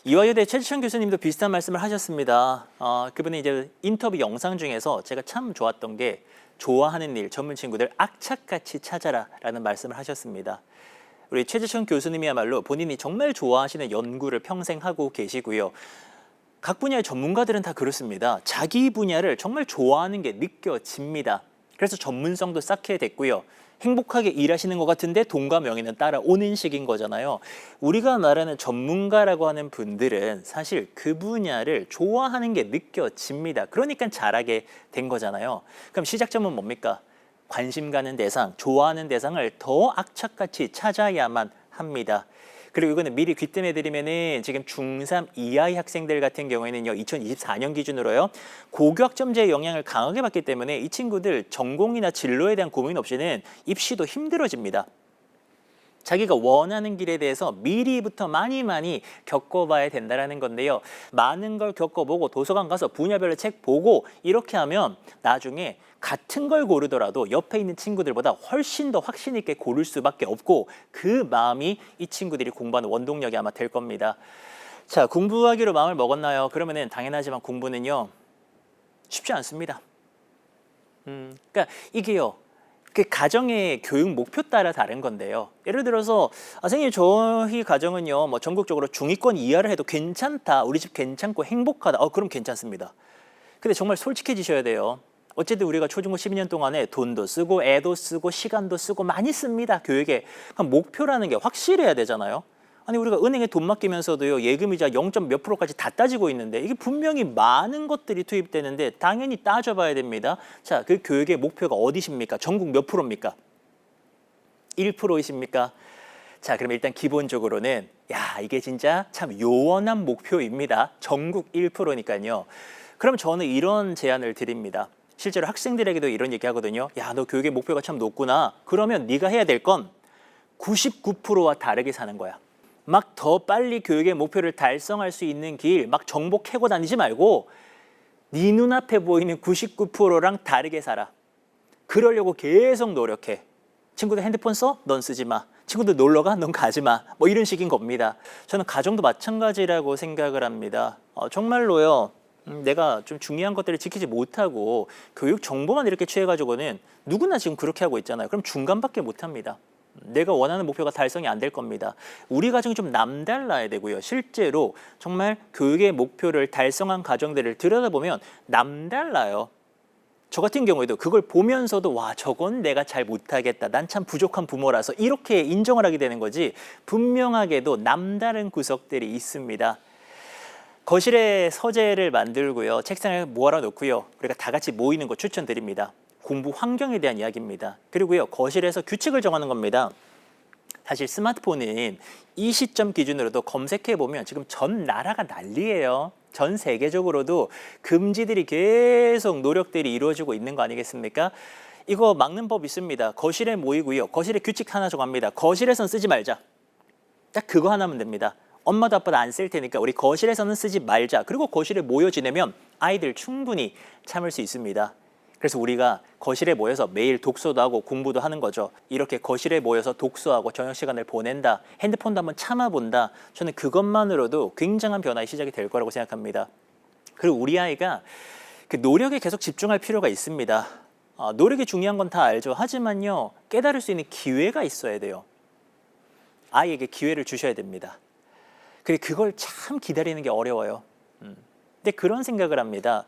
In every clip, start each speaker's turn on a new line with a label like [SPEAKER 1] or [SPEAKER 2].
[SPEAKER 1] 이화여대 최지천 교수님도 비슷한 말씀을 하셨습니다. 그분은 이제 인터뷰 영상 중에서 제가 참 좋았던 게 좋아하는 일 전문 친구들 악착같이 찾아라라는 말씀을 하셨습니다. 우리 최지천 교수님이야말로 본인이 정말 좋아하시는 연구를 평생 하고 계시고요. 각 분야의 전문가들은 다 그렇습니다. 자기 분야를 정말 좋아하는 게 느껴집니다. 그래서 전문성도 쌓게 됐고요. 행복하게 일하시는 것 같은데 돈과 명예는 따라오는 식인 거잖아요. 우리가 말하는 전문가라고 하는 분들은 사실 그 분야를 좋아하는 게 느껴집니다. 그러니까 잘하게 된 거잖아요. 그럼 시작점은 뭡니까? 관심 가는 대상, 좋아하는 대상을 더 악착같이 찾아야만 합니다. 그리고 이거는 미리 귀뜸해드리면은 지금 중3 이하의 학생들 같은 경우에는요, 2024년 기준으로요, 고교학점제의 영향을 강하게 받기 때문에 이 친구들 전공이나 진로에 대한 고민 없이는 입시도 힘들어집니다. 자기가 원하는 길에 대해서 미리부터 많이 겪어봐야 된다는 건데요. 많은 걸 겪어보고 도서관 가서 분야별로 책 보고 이렇게 하면 나중에 같은 걸 고르더라도 옆에 있는 친구들보다 훨씬 더 확신 있게 고를 수밖에 없고 그 마음이 이 친구들이 공부하는 원동력이 아마 될 겁니다. 자, 공부하기로 마음을 먹었나요? 그러면은 당연하지만 공부는요, 쉽지 않습니다. 그러니까 이게요, 그 가정의 교육 목표 따라 다른 건데요. 예를 들어서 선생님 저희 가정은요 뭐 전국적으로 중위권 이하를 해도 괜찮다, 우리 집 괜찮고 행복하다, 그럼 괜찮습니다. 근데 정말 솔직해지셔야 돼요. 어쨌든 우리가 초중고 12년 동안에 돈도 쓰고 애도 쓰고 시간도 쓰고 많이 씁니다, 교육에. 그럼 목표라는 게 확실해야 되잖아요. 아니 우리가 은행에 돈 맡기면서도요 예금이자 0. 몇 %까지 다 따지고 있는데 이게 분명히 많은 것들이 투입되는데 당연히 따져봐야 됩니다. 자, 그 교육의 목표가 어디십니까? 전국 몇 %입니까? 1%이십니까? 자, 그럼 일단 기본적으로는 이게 진짜 참 요원한 목표입니다. 전국 1%니까요. 그럼 저는 이런 제안을 드립니다. 실제로 학생들에게도 이런 얘기 하거든요. 너 교육의 목표가 참 높구나. 그러면 네가 해야 될 건 99%와 다르게 사는 거야. 막 더 빨리 교육의 목표를 달성할 수 있는 길 막 정보 캐고 다니지 말고 네 눈앞에 보이는 99%랑 다르게 살아. 그러려고 계속 노력해. 친구들 핸드폰 써? 넌 쓰지 마. 친구들 놀러 가? 넌 가지 마. 뭐 이런 식인 겁니다. 저는 가정도 마찬가지라고 생각을 합니다. 정말로요. 내가 좀 중요한 것들을 지키지 못하고 교육 정보만 이렇게 취해가지고는 누구나 지금 그렇게 하고 있잖아요. 그럼 중간밖에 못합니다. 내가 원하는 목표가 달성이 안 될 겁니다. 우리 가정이 좀 남달라야 되고요. 실제로 정말 교육의 목표를 달성한 가정들을 들여다보면 남달라요. 저 같은 경우에도 그걸 보면서도 저건 내가 잘 못하겠다. 난 참 부족한 부모라서 이렇게 인정을 하게 되는 거지 분명하게도 남다른 구석들이 있습니다. 거실에 서재를 만들고요. 책상을 모아라 놓고요. 우리가 다 같이 모이는 거 추천드립니다. 공부 환경에 대한 이야기입니다. 그리고요, 거실에서 규칙을 정하는 겁니다. 사실 스마트폰은 이 시점 기준으로도 검색해보면 지금 전 나라가 난리예요. 전 세계적으로도 금지들이 계속 노력들이 이루어지고 있는 거 아니겠습니까? 이거 막는 법 있습니다. 거실에 모이고요. 거실에 규칙 하나 정합니다. 거실에선 쓰지 말자. 딱 그거 하나면 됩니다. 엄마도 아빠도 안 쓸 테니까 우리 거실에서는 쓰지 말자. 그리고 거실에 모여 지내면 아이들 충분히 참을 수 있습니다. 그래서 우리가 거실에 모여서 매일 독서도 하고 공부도 하는 거죠. 이렇게 거실에 모여서 독서하고 저녁 시간을 보낸다. 핸드폰도 한번 참아본다. 저는 그것만으로도 굉장한 변화의 시작이 될 거라고 생각합니다. 그리고 우리 아이가 그 노력에 계속 집중할 필요가 있습니다. 노력이 중요한 건 다 알죠. 하지만요, 깨달을 수 있는 기회가 있어야 돼요. 아이에게 기회를 주셔야 됩니다. 근데 그걸 참 기다리는 게 어려워요. 근데 그런 생각을 합니다.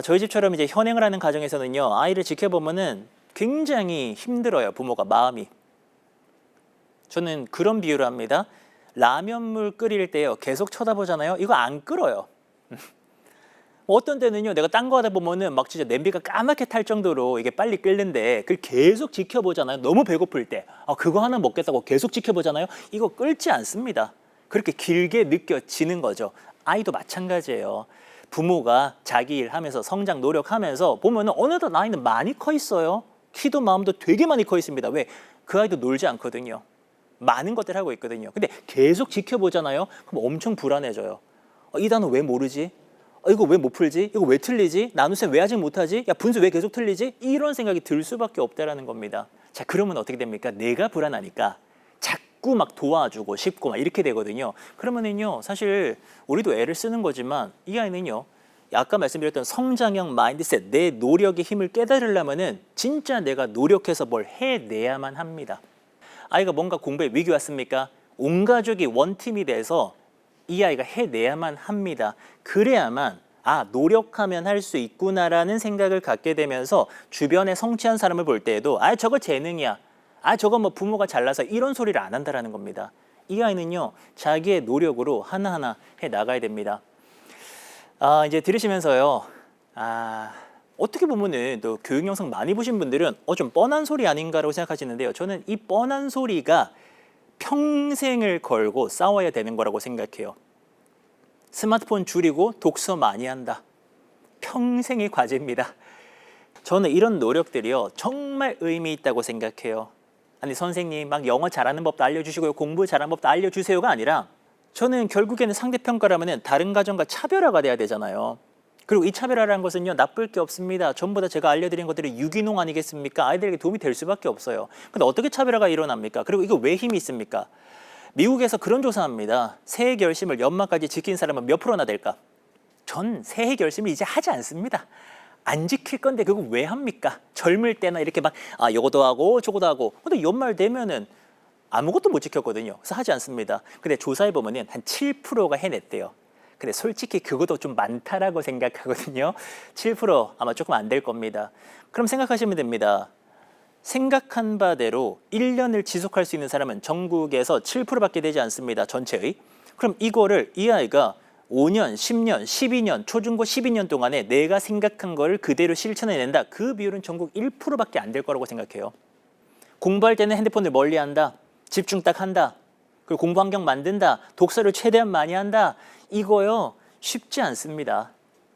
[SPEAKER 1] 저희 집처럼 이제 현행을 하는 가정에서는요, 아이를 지켜보면은 굉장히 힘들어요, 부모가 마음이. 저는 그런 비유를 합니다. 라면물 끓일 때요, 계속 쳐다보잖아요. 이거 안 끓어요. 어떤 때는요, 내가 딴 거 하다 보면은 막 진짜 냄비가 까맣게 탈 정도로 이게 빨리 끓는데 그걸 계속 지켜보잖아요. 너무 배고플 때. 그거 하나 먹겠다고 계속 지켜보잖아요. 이거 끓지 않습니다. 그렇게 길게 느껴지는 거죠. 아이도 마찬가지예요. 부모가 자기 일 하면서 성장 노력하면서 보면은 어느덧 아이는 많이 커 있어요. 키도 마음도 되게 많이 커 있습니다. 왜? 그 아이도 놀지 않거든요. 많은 것들 하고 있거든요. 근데 계속 지켜보잖아요. 그럼 엄청 불안해져요. 이 단어 왜 모르지? 이거 왜 못 풀지? 이거 왜 틀리지? 나눗셈 왜 아직 못하지? 분수 왜 계속 틀리지? 이런 생각이 들 수밖에 없다라는 겁니다. 자, 그러면 어떻게 됩니까? 내가 불안하니까 자꾸 자꾸 막 도와주고 싶고 막 이렇게 되거든요. 그러면은요, 사실 우리도 애를 쓰는 거지만 이 아이는요, 아까 말씀드렸던 성장형 마인드셋, 내 노력의 힘을 깨달으려면은 진짜 내가 노력해서 뭘 해내야만 합니다. 아이가 뭔가 공부에 위기 왔습니까? 온 가족이 원팀이 돼서 이 아이가 해내야만 합니다. 그래야만 노력하면 할 수 있구나라는 생각을 갖게 되면서 주변에 성취한 사람을 볼 때에도 저거 재능이야. 저거 뭐 부모가 잘나서 이런 소리를 안 한다라는 겁니다. 이 아이는요, 자기의 노력으로 하나하나 해 나가야 됩니다. 이제 들으시면서요, 어떻게 보면은 또 교육 영상 많이 보신 분들은 좀 뻔한 소리 아닌가라고 생각하시는데요. 저는 이 뻔한 소리가 평생을 걸고 싸워야 되는 거라고 생각해요. 스마트폰 줄이고 독서 많이 한다. 평생의 과제입니다. 저는 이런 노력들이요, 정말 의미 있다고 생각해요. 아니 선생님 막 영어 잘하는 법도 알려주시고요, 공부 잘하는 법도 알려주세요가 아니라 저는 결국에는 상대평가라면 다른 가정과 차별화가 돼야 되잖아요. 그리고 이 차별화라는 것은요, 나쁠 게 없습니다. 전부 다 제가 알려드린 것들이 유기농 아니겠습니까? 아이들에게 도움이 될 수밖에 없어요. 근데 어떻게 차별화가 일어납니까? 그리고 이거 왜 힘이 있습니까? 미국에서 그런 조사합니다. 새해 결심을 연말까지 지킨 사람은 몇 프로나 될까? 전 새해 결심을 이제 하지 않습니다. 안 지킬 건데 그거 왜 합니까? 젊을 때나 이렇게 막 요거도 하고 저거도 하고. 근데 연말 되면은 아무것도 못 지켰거든요. 그래서 하지 않습니다. 근데 조사해 보면은 한 7%가 해냈대요. 근데 솔직히 그것도 좀 많다라고 생각하거든요. 7% 아마 조금 안 될 겁니다. 그럼 생각하시면 됩니다. 생각한 바대로 1년을 지속할 수 있는 사람은 전국에서 7%밖에 되지 않습니다. 전체의. 그럼 이거를 이 아이가 5년, 10년, 12년, 초중고 12년 동안에 내가 생각한 거를 그대로 실천해낸다. 그 비율은 전국 1%밖에 안 될 거라고 생각해요. 공부할 때는 핸드폰을 멀리한다. 집중 딱 한다. 그리고 공부 환경 만든다. 독서를 최대한 많이 한다. 이거요, 쉽지 않습니다.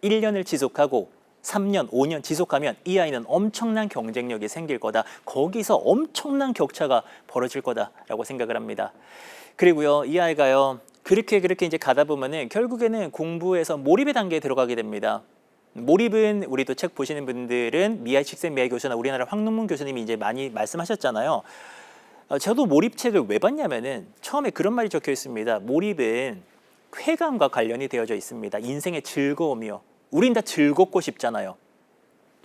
[SPEAKER 1] 1년을 지속하고 3년, 5년 지속하면 이 아이는 엄청난 경쟁력이 생길 거다. 거기서 엄청난 격차가 벌어질 거다라고 생각을 합니다. 그리고요, 이 아이가요, 그렇게 이제 가다 보면은 결국에는 공부에서 몰입의 단계에 들어가게 됩니다. 몰입은 우리도 책 보시는 분들은 미아이 칙센 미아이 교수나 우리나라 황능문 교수님이 이제 많이 말씀하셨잖아요. 저도 몰입책을 왜 봤냐면은 처음에 그런 말이 적혀 있습니다. 몰입은 쾌감과 관련이 되어져 있습니다. 인생의 즐거움이요. 우린 다 즐겁고 싶잖아요.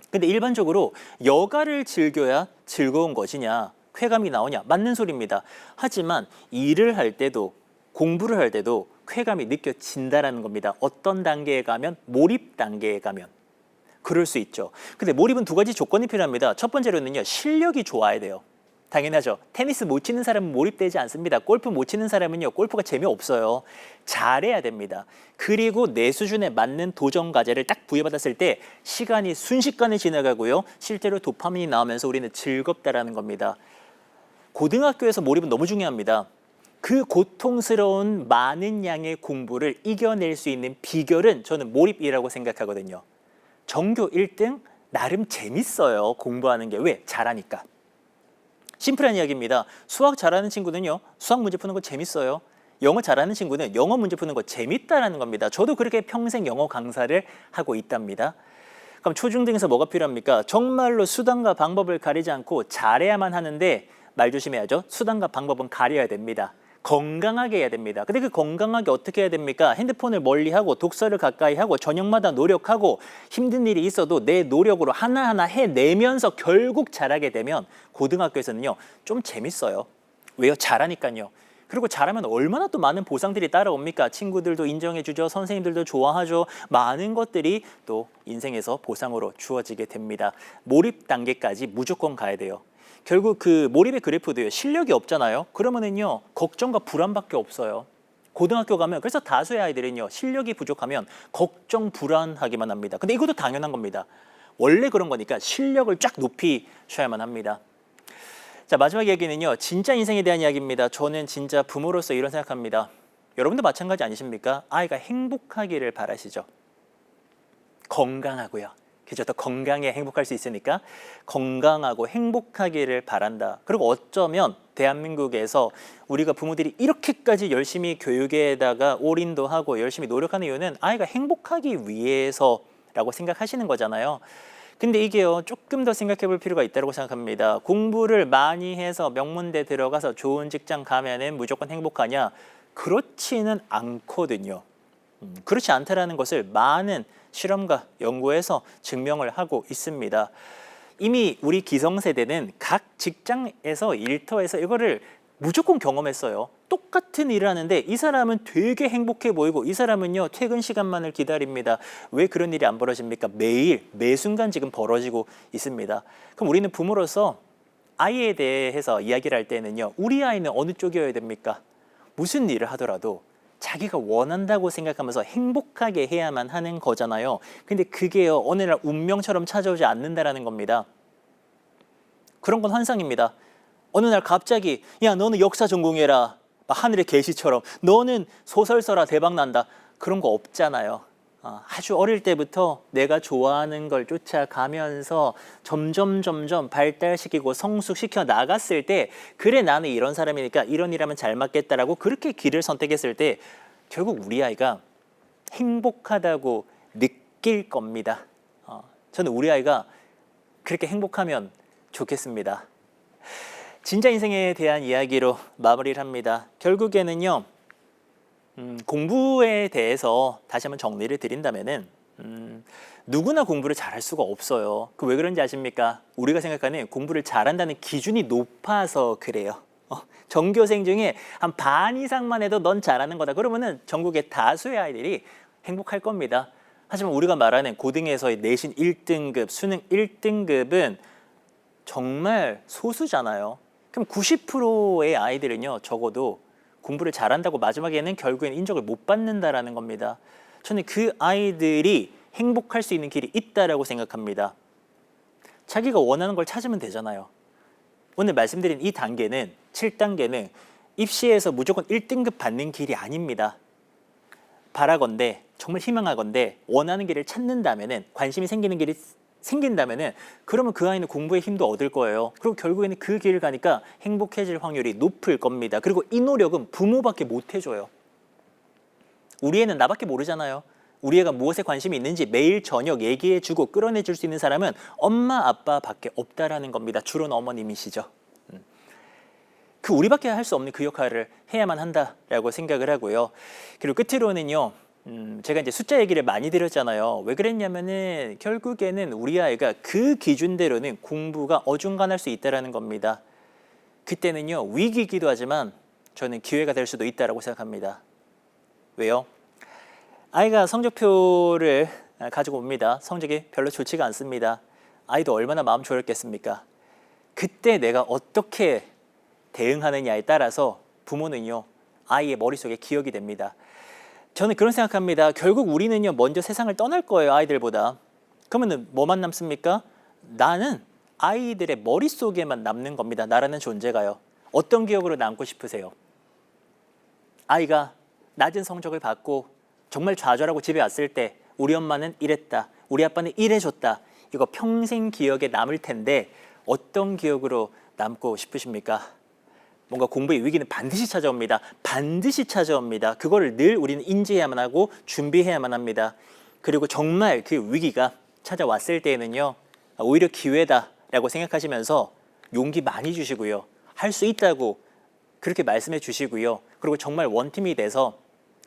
[SPEAKER 1] 근데 일반적으로 여가를 즐겨야 즐거운 것이냐, 쾌감이 나오냐, 맞는 소리입니다. 하지만 일을 할 때도 공부를 할 때도 쾌감이 느껴진다라는 겁니다. 어떤 단계에 가면? 몰입 단계에 가면. 그럴 수 있죠. 근데 몰입은 두 가지 조건이 필요합니다. 첫 번째로는요, 실력이 좋아야 돼요. 당연하죠. 테니스 못 치는 사람은 몰입되지 않습니다. 골프 못 치는 사람은요, 골프가 재미없어요. 잘해야 됩니다. 그리고 내 수준에 맞는 도전 과제를 딱 부여받았을 때 시간이 순식간에 지나가고요, 실제로 도파민이 나오면서 우리는 즐겁다라는 겁니다. 고등학교에서 몰입은 너무 중요합니다. 그 고통스러운 많은 양의 공부를 이겨낼 수 있는 비결은 저는 몰입이라고 생각하거든요. 전교 1등 나름 재밌어요. 공부하는 게. 왜? 잘하니까. 심플한 이야기입니다. 수학 잘하는 친구는요, 수학 문제 푸는 거 재밌어요. 영어 잘하는 친구는 영어 문제 푸는 거 재밌다라는 겁니다. 저도 그렇게 평생 영어 강사를 하고 있답니다. 그럼 초중등에서 뭐가 필요합니까? 정말로 수단과 방법을 가리지 않고 잘해야만 하는데 말 조심해야죠. 수단과 방법은 가려야 됩니다. 건강하게 해야 됩니다. 근데 그 건강하게 어떻게 해야 됩니까? 핸드폰을 멀리하고 독서를 가까이 하고 저녁마다 노력하고 힘든 일이 있어도 내 노력으로 하나하나 해내면서 결국 잘하게 되면 고등학교에서는요, 좀 재밌어요. 왜요? 잘하니까요. 그리고 잘하면 얼마나 또 많은 보상들이 따라옵니까? 친구들도 인정해주죠. 선생님들도 좋아하죠. 많은 것들이 또 인생에서 보상으로 주어지게 됩니다. 몰입 단계까지 무조건 가야 돼요. 결국 그 몰입의 그래프도요, 실력이 없잖아요. 그러면은요, 걱정과 불안밖에 없어요. 고등학교 가면, 그래서 다수의 아이들은요, 실력이 부족하면 걱정 불안하기만 합니다. 근데 이것도 당연한 겁니다. 원래 그런 거니까 실력을 쫙 높이셔야만 합니다. 자, 마지막 이야기는요, 진짜 인생에 대한 이야기입니다. 저는 진짜 부모로서 이런 생각합니다. 여러분도 마찬가지 아니십니까? 아이가 행복하기를 바라시죠. 건강하고요. 그죠? 더 건강해 행복할 수 있으니까 건강하고 행복하기를 바란다. 그리고 어쩌면 대한민국에서 우리가 부모들이 이렇게까지 열심히 교육에다가 올인도 하고 열심히 노력하는 이유는 아이가 행복하기 위해서라고 생각하시는 거잖아요. 근데 이게요, 조금 더 생각해 볼 필요가 있다고 생각합니다. 공부를 많이 해서 명문대 들어가서 좋은 직장 가면은 무조건 행복하냐? 그렇지는 않거든요. 그렇지 않다라는 것을 많은 실험과 연구에서 증명을 하고 있습니다. 이미 우리 기성세대는 각 직장에서 일터에서 이거를 무조건 경험했어요. 똑같은 일을 하는데 이 사람은 되게 행복해 보이고 이 사람은요, 퇴근 시간만을 기다립니다. 왜 그런 일이 안 벌어집니까? 매일 매 순간 지금 벌어지고 있습니다. 그럼 우리는 부모로서 아이에 대해서 이야기를 할 때는요, 우리 아이는 어느 쪽이어야 됩니까? 무슨 일을 하더라도 자기가 원한다고 생각하면서 행복하게 해야만 하는 거잖아요. 근데 그게요, 어느 날 운명처럼 찾아오지 않는다라는 겁니다. 그런 건 환상입니다. 어느 날 갑자기 야, 너는 역사 전공해라, 하늘의 계시처럼 너는 소설 써라, 대박 난다, 그런 거 없잖아요. 아주 어릴 때부터 내가 좋아하는 걸 쫓아가면서 점점 발달시키고 성숙시켜 나갔을 때, 그래 나는 이런 사람이니까 이런 일하면 잘 맞겠다라고 그렇게 길을 선택했을 때 결국 우리 아이가 행복하다고 느낄 겁니다. 저는 우리 아이가 그렇게 행복하면 좋겠습니다. 진짜 인생에 대한 이야기로 마무리를 합니다. 결국에는요, 공부에 대해서 다시 한번 정리를 드린다면은 누구나 공부를 잘할 수가 없어요. 그 왜 그런지 아십니까? 우리가 생각하는 공부를 잘한다는 기준이 높아서 그래요. 전교생 중에 한 반 이상만 해도 넌 잘하는 거다, 그러면은 전국의 다수의 아이들이 행복할 겁니다. 하지만 우리가 말하는 고등에서의 내신 1등급, 수능 1등급은 정말 소수잖아요. 그럼 90%의 아이들은요, 적어도 공부를 잘한다고 마지막에는 결국에는 인정을 못 받는다라는 겁니다. 저는 그 아이들이 행복할 수 있는 길이 있다라고 생각합니다. 자기가 원하는 걸 찾으면 되잖아요. 오늘 말씀드린 이 단계는, 7단계는 입시에서 무조건 1등급 받는 길이 아닙니다. 바라건대, 정말 희망하건대 원하는 길을 찾는다면은, 관심이 생기는 길이 생긴다면은, 그러면 그 아이는 공부의 힘도 얻을 거예요. 그리고 결국에는 그 길을 가니까 행복해질 확률이 높을 겁니다. 그리고 이 노력은 부모밖에 못 해줘요. 우리 애는 나밖에 모르잖아요. 우리 애가 무엇에 관심이 있는지 매일 저녁 얘기해주고 끌어내줄 수 있는 사람은 엄마 아빠밖에 없다라는 겁니다. 주로는 어머님이시죠. 그 우리밖에 할 수 없는 그 역할을 해야만 한다라고 생각을 하고요. 그리고 끝으로는요, 제가 이제 숫자 얘기를 많이 드렸잖아요. 왜 그랬냐면은 결국에는 우리 아이가 그 기준대로는 공부가 어중간할 수 있다라는 겁니다. 그때는요, 위기이기도 하지만 저는 기회가 될 수도 있다라고 생각합니다. 왜요? 아이가 성적표를 가지고 옵니다. 성적이 별로 좋지가 않습니다. 아이도 얼마나 마음 졸였겠습니까? 그때 내가 어떻게 대응하느냐에 따라서 부모는요, 아이의 머릿속에 기억이 됩니다. 저는 그런 생각합니다. 결국 우리는요, 먼저 세상을 떠날 거예요, 아이들보다. 그러면 뭐만 남습니까? 나는 아이들의 머릿속에만 남는 겁니다. 나라는 존재가요. 어떤 기억으로 남고 싶으세요? 아이가 낮은 성적을 받고 정말 좌절하고 집에 왔을 때 우리 엄마는 이랬다, 우리 아빠는 이래줬다, 이거 평생 기억에 남을 텐데 어떤 기억으로 남고 싶으십니까? 뭔가 공부의 위기는 반드시 찾아옵니다. 반드시 찾아옵니다. 그거를 늘 우리는 인지해야만 하고 준비해야만 합니다. 그리고 정말 그 위기가 찾아왔을 때에는요, 오히려 기회다라고 생각하시면서 용기 많이 주시고요. 할 수 있다고 그렇게 말씀해 주시고요. 그리고 정말 원팀이 돼서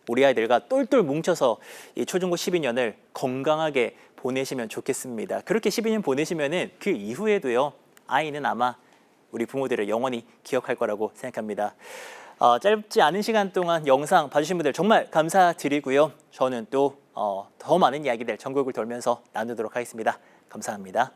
[SPEAKER 1] 우리 아이들과 똘똘 뭉쳐서 이 초중고 12년을 건강하게 보내시면 좋겠습니다. 그렇게 12년 보내시면은 그 이후에도요, 아이는 아마 우리 부모들을 영원히 기억할 거라고 생각합니다. 짧지 않은 시간 동안 영상 봐주신 분들 정말 감사드리고요. 저는 또 더 많은 이야기들 전국을 돌면서 나누도록 하겠습니다. 감사합니다.